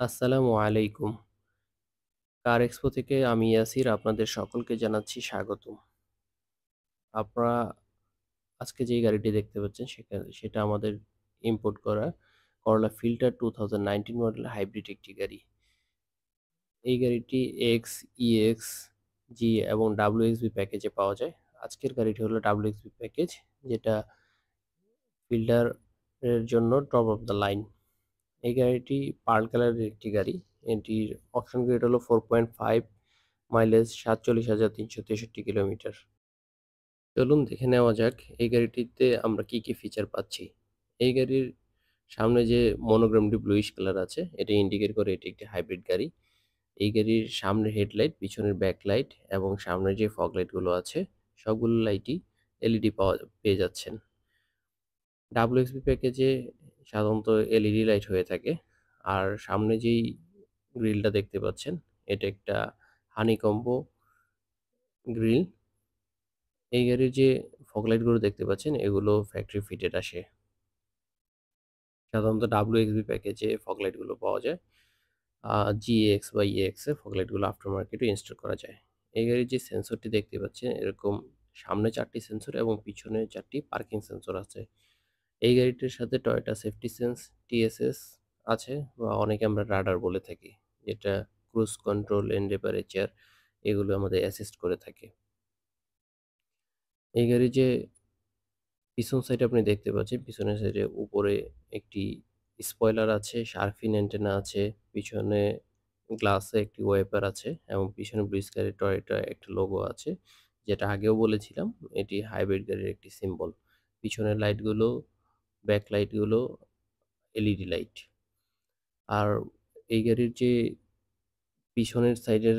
আসসালামু আলাইকুম। কার এক্সপো থেকে আমি ইয়াসির আপনাদের সকলকে জানাচ্ছি স্বাগতম। আপনারা আজকে যেই গাড়িটি দেখতে পাচ্ছেন সেটা আমাদের ইম্পোর্ট করা করলা ফিল্টার 2019 মডেল হাইব্রিড একটি গাড়ি। এই গাড়িটি এক্স, ইএক্স, জি এবং ডাব্লিউএক্সবি প্যাকেজে পাওয়া যায়। আজকের গাড়িটি হলো ডাব্লিউএক্সবি প্যাকেজ, যেটা ফিল্টার এর জন্য টপ অফ দ্য লাইন। এই গাড়িটি পার্ল কালারের একটি গাড়ি। এটির অপশন গ্রেড হলো 4.5, মাইলেজ 47,363 কিলোমিটার। চলুন দেখে নেওয়া যাক এই গাড়িটিতে আমরা কি কি ফিচার পাচ্ছি। এই গাড়ির সামনে যে মনোগ্রামটি ব্লুইশ কালার আছে, এটা ইন্ডিকেট করে এটি একটি হাইব্রিড গাড়ি। এই গাড়ির সামনের হেডলাইট, পিছনের ব্যাকলাইট এবং সামনের যে ফগ লাইটগুলো আছে, সবগুলো লাইটই এলইডি পেয়ে যাচ্ছেন। ডাব্লিউএক্সপি প্যাকেজে সাধারণত এলইডি লাইট হয়ে থাকে। আর সামনে যেই গ্রিলটা দেখতে পাচ্ছেন, এটা একটা হানিকম্বো গ্রিল। এই গাড়ির যে ফগ লাইটগুলো দেখতে পাচ্ছেন, এগুলো ফ্যাক্টরি ফিটেড আসে। সাধারণত ডাব্লিউএক্সবি প্যাকেজে ফগ লাইটগুলো পাওয়া যায়। জিএক্স বা ইএক্স এ ফগ লাইটগুলো আফটার মার্কেটে ইনস্টল করা যায়। এই গাড়ির যে সেন্সরটি দেখতে পাচ্ছেন, এরকম সামনে 4টি সেন্সর এবং পিছনে 4টি পার্কিং সেন্সর আছে। এই গাড়িটির সাথে টয়োটা সেফটি সেন্স টিএসএস আছে, বা অনেকে আমরা রাডার বলে থাকি, যেটা ক্রুজ কন্ট্রোল, লেন টেম্পারেচার এগুলো আমাদের অ্যাসিস্ট করে থাকে। এই গাড়ির যে পিছন সাইডে আপনি দেখতে পাচ্ছেন, পিছনের সাইডে উপরে একটি স্পয়লার আছে, শার্কফিন অ্যান্টেনা আছে, পিছনে গ্লাসে একটি ওয়াইপার আছে এবং পিছনে ব্লু স্কাই টয়োটা একটা লোগো আছে, যেটা আগেও বলেছিলাম এটি হাইব্রিড গাড়ির একটি সিম্বল। পিছনের লাইটগুলো, ব্যাক লাইটগুলো এলইডি লাইট। আর এই গাড়ির যে পিছনের সাইডের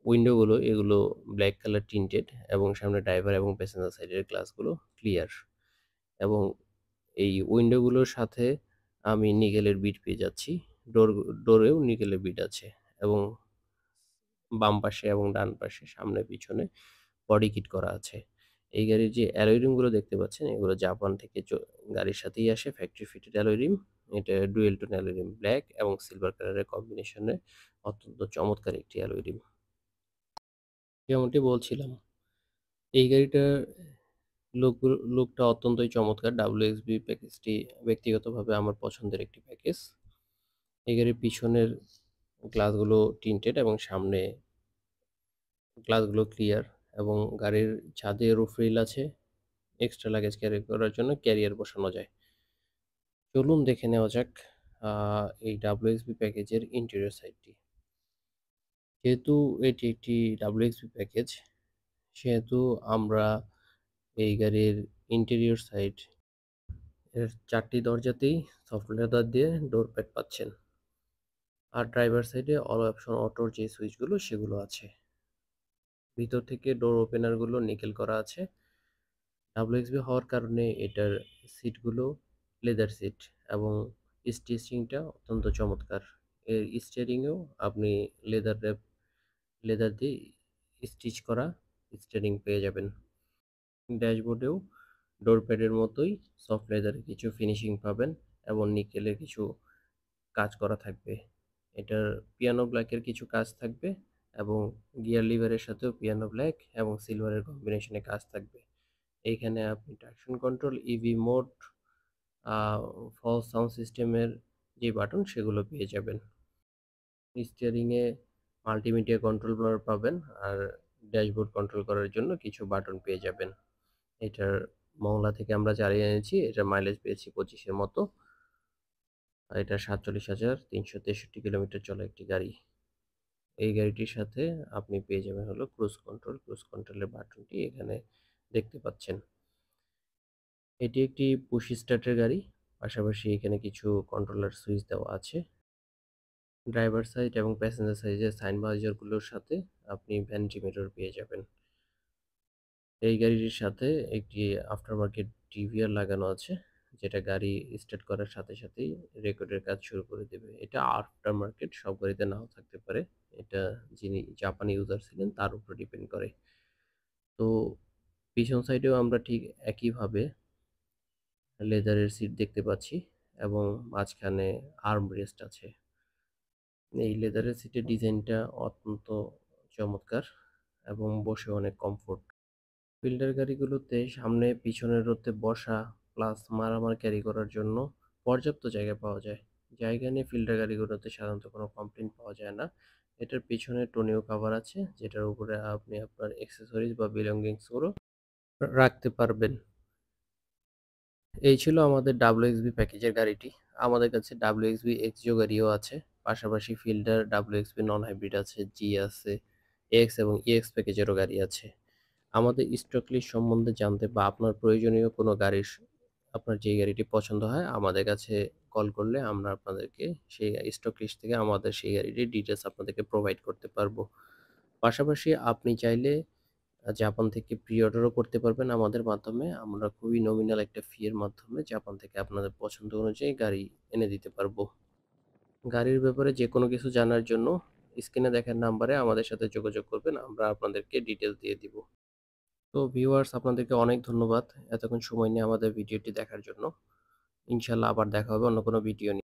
উইন্ডোগুলো, এগুলো ব্ল্যাক কালার টিন্টেড এবং সামনে ড্রাইভার এবং প্যাসেঞ্জার সাইডের গ্লাসগুলো ক্লিয়ার। এবং এই উইন্ডোগুলোর সাথে আমি নিকেলের বিট পেয়ে যাচ্ছি। ডোরেও নিকেলের বিট আছে এবং বাম পাশে এবং ডান পাশে, সামনে পিছনে বডি কিট করা আছে। এই গাড়ির যে অ্যালয় রিমগুলো দেখতে পাচ্ছেন, এগুলো জাপান থেকে গাড়ির সাথেই আসে, ফ্যাক্টরি ফিটেড অ্যালয় রিম। এটা dual tone alloy rim, black এবং সিলভার কালারের কম্বিনেশনে অত্যন্ত চমৎকার একটি অ্যালয় রিম। যেমনটি বলছিলাম, এই গাড়িটার লুকটা অত্যন্তই চমৎকার। ডাব্লিউএক্সবি প্যাকেজটি ব্যক্তিগতভাবে আমার পছন্দের একটি প্যাকেজ। এই গাড়ির পিছনের গ্লাসগুলো টিন্টেড এবং সামনে গ্লাসগুলো ক্লিয়ার, এবং গাড়ির ছাদে রুফ রিল আছে, এক্সট্রা লাগেজ ক্যারি করার জন্য ক্যারিয়ার বসানো যায়। চলুন দেখে নেওয়া যাক এই ডাব্লিউএক্সবি প্যাকেজের ইন্টেরিয়র সাইডটি। যেহেতু এটি একটি ডাব্লিউএক্সবি প্যাকেজ, সেহেতু আমরা এই গাড়ির ইন্টেরিয়র সাইড এর 4টি দরজাতেই সফট লেদার দিয়ে ডোর প্যাড পাচ্ছেন। আর ড্রাইভার সাইডে অল অপশন অটোর যে সুইচগুলো, সেগুলো আছে। ভিতর থেকে ডোর ওপেনারগুলো নিকেল করা আছে। ডাব্লিউএক্সবি হওয়ার কারণে এটার সিটগুলো লেদার সিট এবং স্টিচিংটা অত্যন্ত চমৎকার। এর স্টিয়ারিংয়েও আপনি লেদার র্যাপ, লেদার দিয়ে স্টিচ করা স্টিয়ারিং পেয়ে যাবেন। ড্যাশবোর্ডেও ডোর প্যাডের মতোই সফট লেদারের কিছু ফিনিশিং পাবেন এবং নিকেলের কিছু কাজ করা থাকবে। এটার পিয়ানো ব্ল্যাকের কিছু কাজ থাকবে এবং গিয়ার লিভারের সাথেও পিয়ানো ব্ল্যাক এবং সিলভারের কম্বিনেশনে কাজ থাকবে। এইখানে আপনি traction control, EV mode, false sound সিস্টেমের যে বাটন, সেগুলো পেয়ে যাবেন। স্টিয়ারিংয়ে মাল্টিমিডিয়া কন্ট্রোল পাবেন, আর ড্যাশবোর্ড কন্ট্রোল করার জন্য কিছু বাটন পেয়ে যাবেন। এটার মংলা থেকে আমরা চালিয়ে এনেছি, এটার মাইলেজ পেয়েছি 25-এর মতো। আর এটা 47,363 কিলোমিটার চলা একটি গাড়ি। এই গাড়িটির সাথে আপনি পেয়ে যাবেন হলো ক্রুজ কন্ট্রোল। ক্রুজ কন্ট্রোলের বাটনটি এখানে দেখতে পাচ্ছেন। এটি একটি পুশ স্টার্টের গাড়ি, পাশাপাশি এখানে কিছু কন্ট্রোলার সুইচ দেওয়া আছে। ড্রাইভার সাইড এবং প্যাসেঞ্জার সাইডের সাইন ভাইজারগুলোর সাথে আপনি ভ্যানিটি মিরর পেয়ে যাবেন। এই গাড়িটির সাথে একটি আফটার মার্কেট ডিভিআর লাগানো আছে, যেটা গাড়ি স্টার্ট করার সাথে সাথেই রেকর্ডের কাজ শুরু করে দেবে। এটা আফটার মার্কেট, সব গাড়িতে নাও থাকতে পারে। এটা যিনি জাপানি ইউজার ছিলেন তার উপর ডিপেন্ড করে। তো পিছন সাইডেও আমরা ঠিক একইভাবে লেদারের সিট দেখতে পাচ্ছি এবং মাঝখানে আর্ম রেস্ট আছে। এই লেদারের সিটের ডিজাইনটা অত্যন্ত চমৎকার এবং বসে অনেক কমফোর্ট। ফিল্ডার গাড়িগুলোতে সামনে পিছনের রোতে বসা প্লাস মালামাল ক্যারি করার জন্য পর্যাপ্ত জায়গা পাওয়া যায়। জায়গা নিয়ে ফিল্ডার গাড়িগুলোতে সাধারণত কোনো কমপ্লেইন পাওয়া যায় না। এটার পিছনে টোনিও কভার আছে, যেটার উপরে আপনি আপনার অ্যাক্সেসরিজ বা বিলঙ্গিংস গুলো রাখতে পারবেন। এই ছিল আমাদের WXB প্যাকেজের গাড়িটি। আমাদের কাছে WXB এক্সজো গাড়িও আছে। পাশাপাশি ফিল্ডার WXB নন হাইব্রিড আছে, জি আছে, এক্স এবং ইএক্স প্যাকেজেরও গাড়ি আছে। আমাদের স্টক লিস্ট সম্বন্ধে জানতে বা আপনার প্রয়োজনীয় কোনো গাড়ির আপনার যেই গাড়িটি পছন্দ হয় আমাদের কাছে কল করলে আমরা আপনাদেরকে সেই স্টক লিস্ট থেকে আমাদের সেই গাড়িটির ডিটেলস আপনাদেরকে প্রোভাইড করতে পারবো। পাশাপাশি আপনি চাইলে জাপান থেকে প্রি অর্ডারও করতে পারবেন আমাদের মাধ্যমে। আমরা খুবই নমিনাল একটা ফি এর মাধ্যমে জাপান থেকে আপনাদের পছন্দ অনুযায়ী গাড়ি এনে দিতে পারবো। গাড়ির ব্যাপারে যেকোনো কিছু জানার জন্য স্ক্রিনে দেখার নাম্বারে আমাদের সাথে যোগাযোগ করবেন। আমরা আপনাদেরকে ডিটেইলস দিয়ে দিব। তো ভিউয়ার্স, আপনাদেরকে অনেক ধন্যবাদ এতক্ষণ সময় নিয়ে আমাদের ভিডিওটি দেখার জন্য। ইনশাআল্লাহ আবার দেখা হবে অন্য কোনো ভিডিও নিয়ে।